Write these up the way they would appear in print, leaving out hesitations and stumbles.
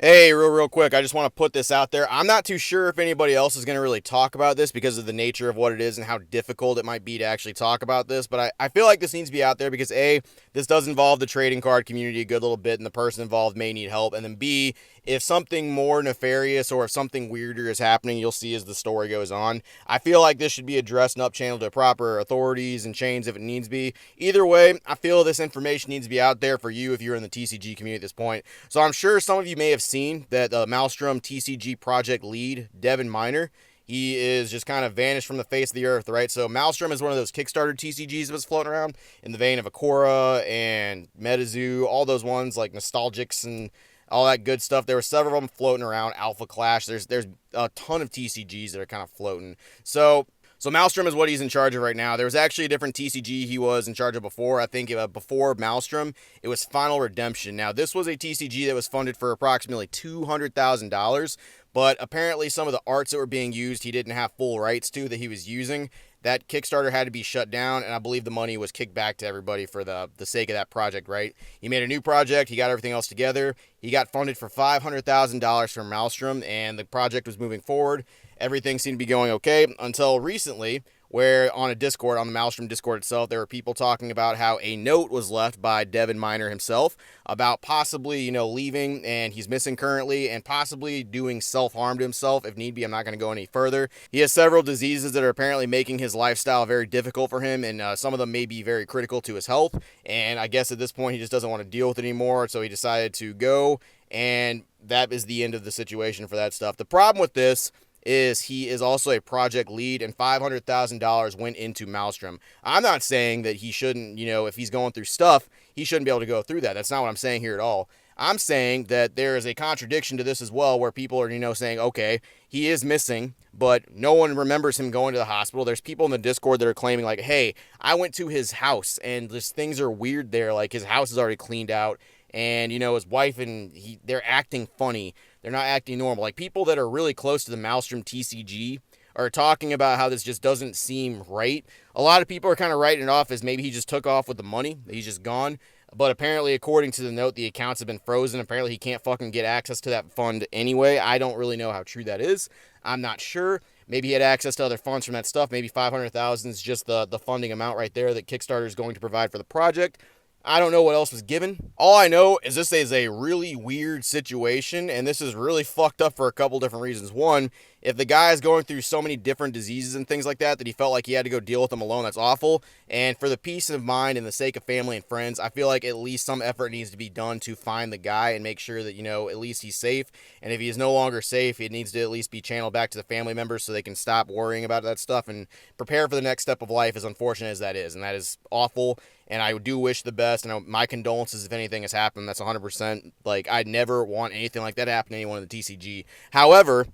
Hey, real quick, I just want to put this out there. I'm not too sure if anybody else is going to really talk about this because of the nature of what it is and how difficult it might be to actually talk about this, but I feel like this needs to be out there because A, this does involve the trading card community a good little bit and the person involved may need help, and then B, if something more nefarious or if something weirder is happening, you'll see as the story goes on. I feel like this should be addressed and up channeled to proper authorities and chains if it needs to be. Either way, I feel this information needs to be out there for you if you're in the TCG community at this point. So I'm sure some of you may have seen that Maelstrom TCG project lead, Devin Miner, he is just kind of vanished from the face of the earth, right? So Maelstrom is one of those Kickstarter TCGs that was floating around in the vein of Akora and MetaZoo, all those ones like Nostalgics and all that good stuff. There were several of them floating around. Alpha Clash. There's a ton of TCGs that are kind of floating. So Maelstrom is what he's in charge of right now. There was actually a different TCG he was in charge of before. I think before Maelstrom, it was Final Redemption. Now, this was a TCG that was funded for approximately $200,000, but apparently some of the arts that were being used he didn't have full rights to that he was using. That Kickstarter had to be shut down, and I believe the money was kicked back to everybody for the sake of that project, right? He made a new project, he got everything else together, he got funded for $500,000 from Maelstrom, and the project was moving forward. Everything seemed to be going okay until recently, where on a Discord, on the Maelstrom Discord itself, there were people talking about how a note was left by Devin Miner himself about possibly, leaving, and he's missing currently, and possibly doing self-harm to himself if need be. I'm not going to go any further. He has several diseases that are apparently making his lifestyle very difficult for him, and some of them may be very critical to his health, and I guess at this point he just doesn't want to deal with it anymore, so he decided to go, and that is the end of the situation for that stuff. The problem with this is he is also a project lead, and $500,000 went into Maelstrom. I'm not saying that he shouldn't, if he's going through stuff, he shouldn't be able to go through that. That's not what I'm saying here at all. I'm saying that there is a contradiction to this as well, where people are, saying, okay, he is missing, but no one remembers him going to the hospital. There's people in the Discord that are claiming, like, hey, I went to his house, and just things are weird there. Like, his house is already cleaned out, and, his wife and they're acting funny. They're not acting normal. Like, people that are really close to the Maelstrom TCG are talking about how this just doesn't seem right. A lot of people are kind of writing it off as maybe he just took off with the money. He's just gone. But apparently, according to the note, the accounts have been frozen. Apparently, he can't fucking get access to that fund anyway. I don't really know how true that is. I'm not sure. Maybe he had access to other funds from that stuff. Maybe 500,000 is just the funding amount right there that Kickstarter is going to provide for the project. I don't know what else was given. All I know is this is a really weird situation, and this is really fucked up for a couple different reasons. One, if the guy is going through so many different diseases and things like that he felt like he had to go deal with them alone, that's awful. And for the peace of mind and the sake of family and friends, I feel like at least some effort needs to be done to find the guy and make sure that, at least he's safe. And if he is no longer safe, it needs to at least be channeled back to the family members so they can stop worrying about that stuff and prepare for the next step of life, as unfortunate as that is. And that is awful. And I do wish the best, and my condolences if anything has happened. That's 100%. Like, I'd never want anything like that to happen to anyone in the TCG. However,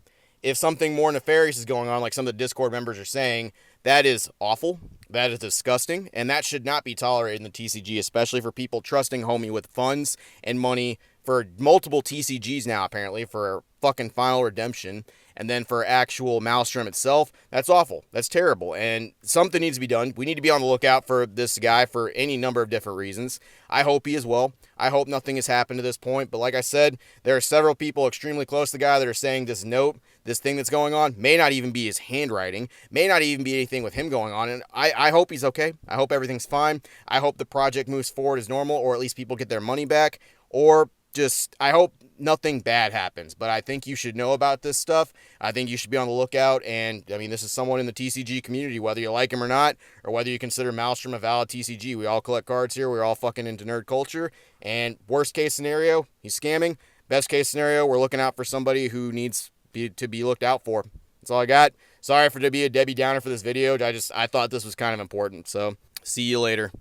if something more nefarious is going on, like some of the Discord members are saying, that is awful. That is disgusting. And that should not be tolerated in the TCG, especially for people trusting homie with funds and money for multiple TCGs now, apparently, for fucking Final Redemption. And then for actual Maelstrom itself, that's awful. That's terrible. And something needs to be done. We need to be on the lookout for this guy for any number of different reasons. I hope he is well. I hope nothing has happened to this point. But like I said, there are several people extremely close to the guy that are saying this note, this thing that's going on, may not even be his handwriting, may not even be anything with him going on. And I hope he's okay. I hope everything's fine. I hope the project moves forward as normal, or at least people get their money back, or just, I hope nothing bad happens. But I think you should know about this stuff. I think you should be on the lookout. And I mean, this is someone in the TCG community, whether you like him or not, or whether you consider Maelstrom a valid TCG. We all collect cards here. We're all fucking into nerd culture. And worst case scenario, he's scamming. Best case scenario, we're looking out for somebody who needs to be looked out for. That's all I got. Sorry for to be a Debbie Downer for this video. I thought this was kind of important. So see you later.